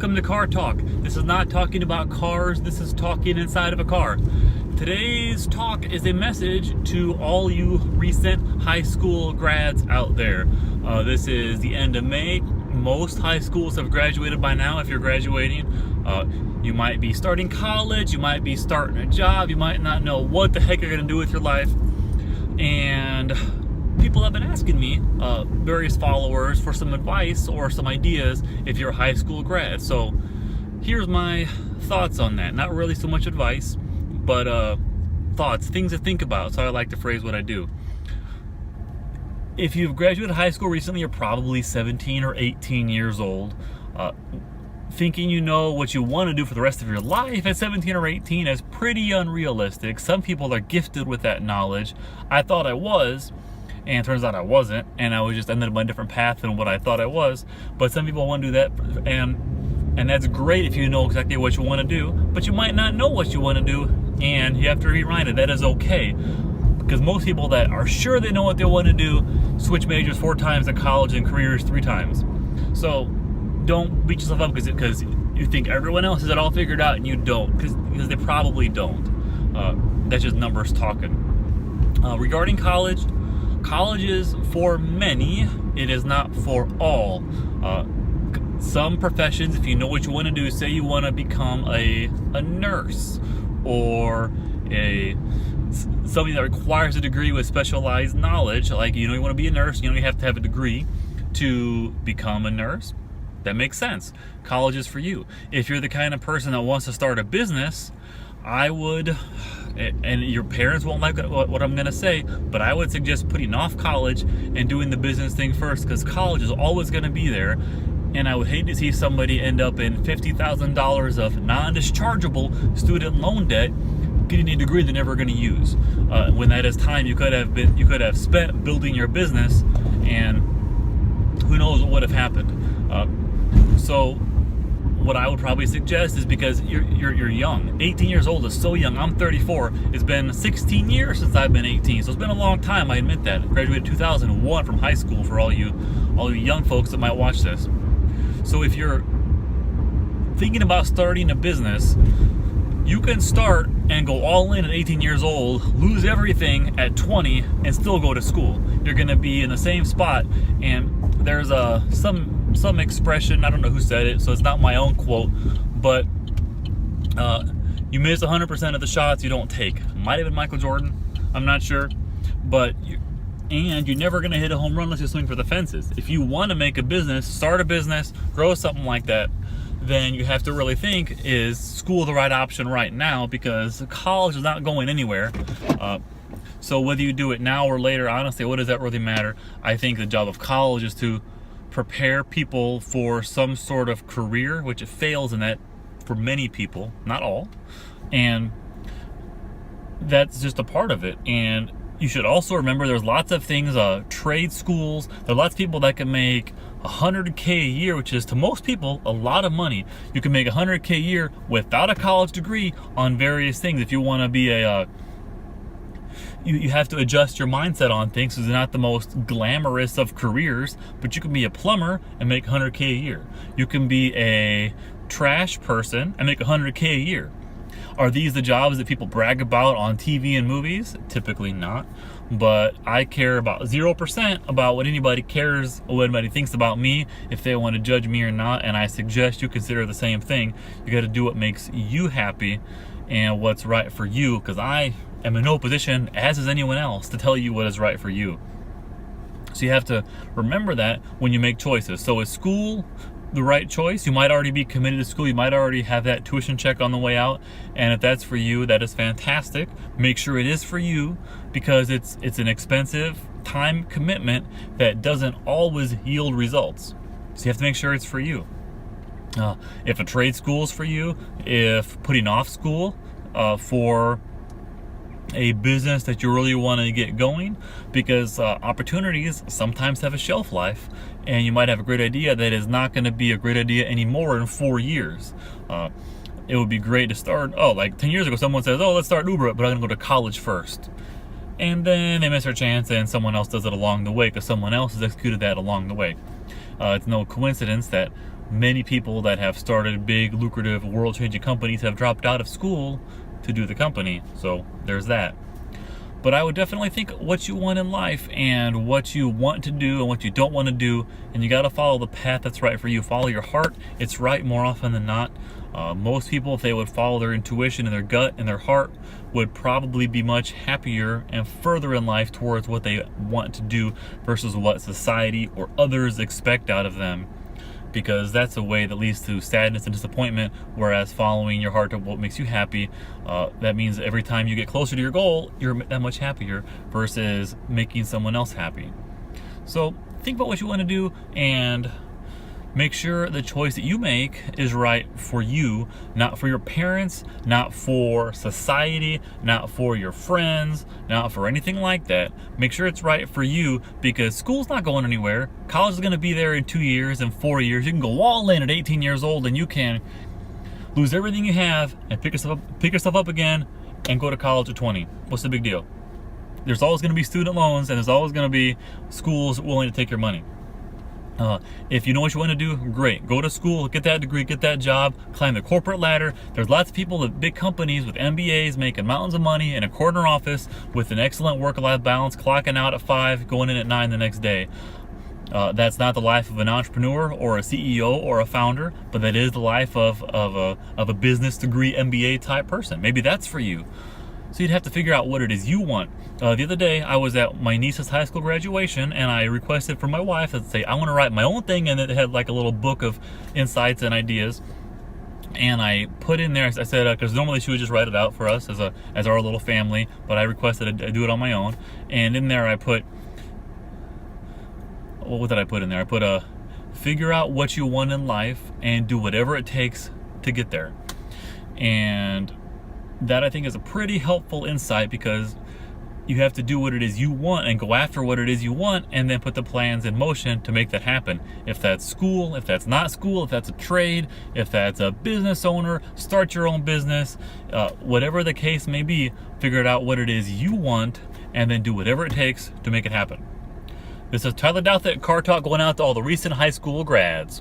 Welcome to Car Talk. This is not talking about cars, this is talking inside of a car. Today's talk is a message to all you recent high school grads out there. This is the end of May. Most high schools have graduated by now if you're graduating. You might be starting college, you might be starting a job, you might not know what the heck you're going to do with your life. And people have been asking me, various followers, for some advice or some ideas if you're a high school grad. So here's my thoughts on that. Not really so much advice, but thoughts, things to think about. So I like to phrase what I do. If you've graduated high school recently, you're probably 17 or 18 years old. Thinking you know what you want to do for the rest of your life at 17 or 18 is pretty unrealistic. Some people are gifted with that knowledge. I thought I was, and it turns out I wasn't, and I was just ended up on a different path than what I thought I was. But some people want to do that, and that's great if you know exactly what you want to do, but you might not know what you want to do, and you have to rewrite it. That is okay, because most people that are sure they know what they want to do switch majors 4 times in college and careers 3 times. So don't beat yourself up because you think everyone else has it all figured out and you don't, because they probably don't. That's just numbers talking. Regarding college is for many, it is not for all. Some professions, if you know what you want to do, say you want to become a nurse or something that requires a degree with specialized knowledge, like you want to be a nurse, you have to have a degree to become a nurse. That makes sense. College is for you. If you're the kind of person that wants to start a business, I would, and your parents won't like what I'm going to say, but I would suggest putting off college and doing the business thing first, because college is always going to be there. And I would hate to see somebody end up in $50,000 of non-dischargeable student loan debt, getting a degree they're never going to use. When that is time you could have spent building your business, and who knows what would have happened. So what I would probably suggest is, because you're young. 18 years old is so young. I'm 34. It's been 16 years since I've been 18, so it's been a long time. I admit that. I graduated 2001 from high school, for all you young folks that might watch this. So if you're thinking about starting a business, you can start and go all in at 18 years old, lose everything at 20, and still go to school. You're going to be in the same spot. And there's some expression, I don't know who said it, so it's not my own quote, but you miss 100% of the shots you don't take. Might have been Michael Jordan, I'm not sure, but you're never going to hit a home run unless you swing for the fences. If you want to make a business, start a business, grow something like that, then you have to really think, is school the right option right now? Because college is not going anywhere. So whether you do it now or later, honestly, what does that really matter? I think the job of college is to prepare people for some sort of career, which it fails in that for many people, not all. And that's just a part of it. And you should also remember there's lots of things, trade schools, there are lots of people that can make $100K a year, which is to most people a lot of money. You can make $100K a year without a college degree on various things. If you want to be you have to adjust your mindset on things. It's not the most glamorous of careers, but you can be a plumber and make $100K a year. You can be a trash person and make $100K a year. Are these the jobs that people brag about on TV and movies? Typically not. But I care about 0% about what anybody cares or what anybody thinks about me, if they want to judge me or not. And I suggest you consider the same thing. You got to do what makes you happy and what's right for you, because I am in no position, as is anyone else, to tell you what is right for you. So you have to remember that when you make choices. So is school the right choice? You might already be committed to school. You might already have that tuition check on the way out. And if that's for you, that is fantastic. Make sure it is for you, because it's an expensive time commitment that doesn't always yield results. So you have to make sure it's for you. If a trade school is for you, if putting off school for a business that you really want to get going, because opportunities sometimes have a shelf life, and you might have a great idea that is not going to be a great idea anymore in 4 years. It would be great to start, like 10 years ago someone says, let's start Uber, but I'm going to go to college first. And then they miss their chance and someone else does it along the way, because someone else has executed that along the way. It's no coincidence that many people that have started big, lucrative, world-changing companies have dropped out of school to do the company. So there's that. But I would definitely think what you want in life and what you want to do and what you don't want to do, and you got to follow the path that's right for you. Follow your heart. It's right more often than not. Most people, if they would follow their intuition and their gut and their heart, would probably be much happier and further in life towards what they want to do versus what society or others expect out of them. Because that's a way that leads to sadness and disappointment, whereas following your heart to what makes you happy, that means every time you get closer to your goal, you're that much happier versus making someone else happy. So think about what you want to do and make sure the choice that you make is right for you, not for your parents, not for society, not for your friends, not for anything like that. Make sure it's right for you, because school's not going anywhere. College is going to be there in 2 years and 4 years. You can go all in at 18 years old and you can lose everything you have and pick yourself up again and go to college at 20. What's the big deal? There's always going to be student loans and there's always going to be schools willing to take your money. If you know what you want to do, great. Go to school, get that degree, get that job, climb the corporate ladder. There's lots of people at big companies with MBAs making mountains of money in a corner office with an excellent work-life balance, clocking out at 5, going in at 9 the next day. That's not the life of an entrepreneur or a CEO or a founder, but that is the life of a business degree MBA type person. Maybe that's for you. So you'd have to figure out what it is you want. The other day, I was at my niece's high school graduation, and I requested from my wife to say, I want to write my own thing, and it had like a little book of insights and ideas. And I put in there, I said, because normally she would just write it out for us as our little family, but I requested I do it on my own. And in there I put, what did I put in there? I put figure out what you want in life and do whatever it takes to get there. And that, I think, is a pretty helpful insight, because you have to do what it is you want and go after what it is you want, and then put the plans in motion to make that happen. If that's school, if that's not school, if that's a trade, if that's a business owner, start your own business, whatever the case may be, figure out what it is you want and then do whatever it takes to make it happen. This is Tyler Douthit, Car Talk, going out to all the recent high school grads.